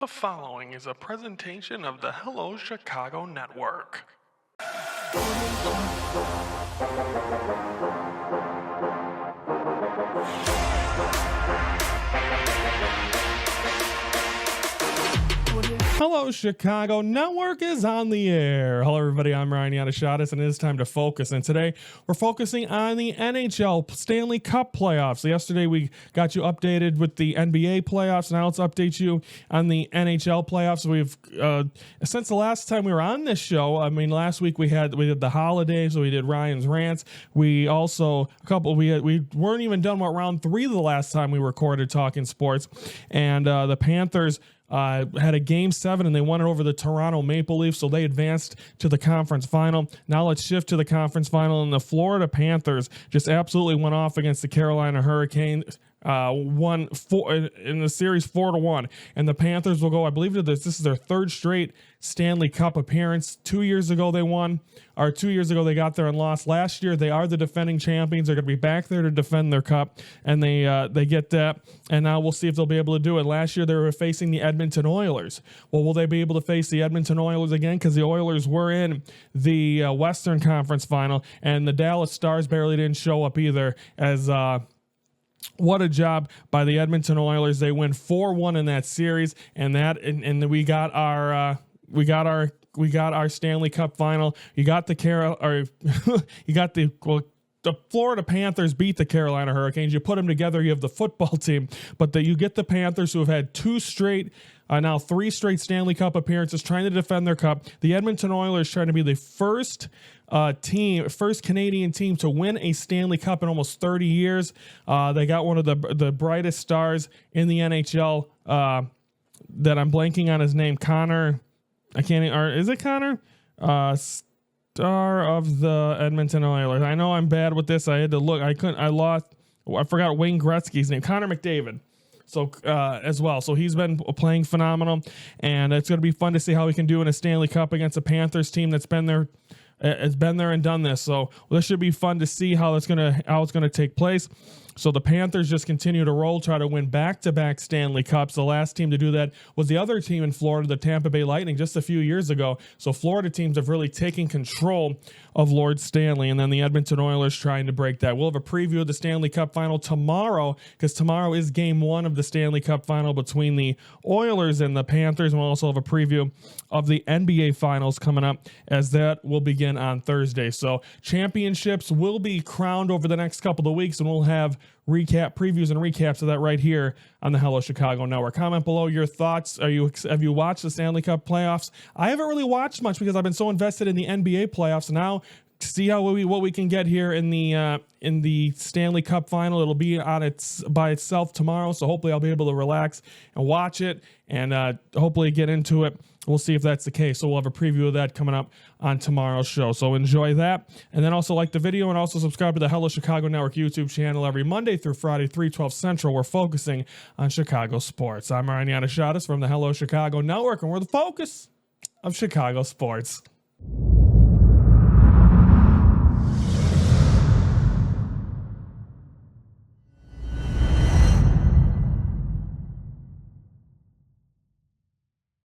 The following is a presentation of the Hello Chicago Network. Hello, Chicago Network is on the air. Hello, everybody. I'm Ryan Yannishatis, and it is time to focus. And today, we're focusing on the NHL Stanley Cup Playoffs. Yesterday, we got you updated with the NBA playoffs. Now let's update you on the NHL playoffs. We've since the last time we were on this show. I mean, last week we did the holidays, so we did Ryan's rants. We also we weren't even done with round 3 the last time we recorded Talking Sports, and the Panthers had a game 7 and they won it over the Toronto Maple Leafs, so they advanced to the conference final. Now let's shift to the conference final, and the Florida Panthers just absolutely went off against the Carolina Hurricanes. Won 4 in the series 4-1, and the Panthers will go, I believe this is their 3rd straight Stanley Cup appearance. 2 years ago they won, or 2 years ago they got there and lost. Last year they are the defending champions. They're going to be back there to defend their cup, and they get that, and now we'll see if they'll be able to do it. Last year they were facing the Edmonton Oilers. Well, will they be able to face the Edmonton Oilers again? Because the Oilers were in the Western Conference Final, and the Dallas Stars barely didn't show up either, as what a job by the Edmonton Oilers. They win 4-1 in that series, and we got our Stanley Cup final. You got the the Florida Panthers beat the Carolina Hurricanes. You put them together, you have the football team, but you get the Panthers, who have had 3 straight Stanley Cup appearances trying to defend their cup. The Edmonton Oilers trying to be the first Canadian team to win a Stanley Cup in almost 30 years. They got one of the brightest stars in the NHL that I'm blanking on his name, Connor. Is it Connor? Star of the Edmonton Oilers. I know I'm bad with this. I had to look. I forgot Wayne Gretzky's name. Connor McDavid. So as well. So he's been playing phenomenal, and it's going to be fun to see how he can do in a Stanley Cup against a Panthers team that's been there. It's been there and done this. So this should be fun to see how it's gonna take place. So the Panthers just continue to roll, try to win back-to-back Stanley Cups. The last team to do that was the other team in Florida, the Tampa Bay Lightning, just a few years ago. So Florida teams have really taken control of Lord Stanley, and then the Edmonton Oilers trying to break that. We'll have a preview of the Stanley Cup final tomorrow, because tomorrow is game 1 of the Stanley Cup final between the Oilers and the Panthers. And we'll also have a preview of the NBA finals coming up, as that will begin on Thursday. So championships will be crowned over the next couple of weeks, and we'll have previews and recaps of that right here on the Hello Chicago Network. Comment below your thoughts. Have you watched the Stanley Cup playoffs? I haven't really watched much because I've been so invested in the NBA playoffs. Now, see what we can get here in the Stanley Cup final. It'll be by itself tomorrow, so hopefully I'll be able to relax and watch it, and hopefully get into it. We'll see if that's the case. So we'll have a preview of that coming up on tomorrow's show. So enjoy that. And then also like the video, and also subscribe to the Hello Chicago Network YouTube channel every Monday through Friday, 3:12 Central. We're focusing on Chicago sports. I'm Ryan Yannishatis from the Hello Chicago Network, and we're the focus of Chicago sports.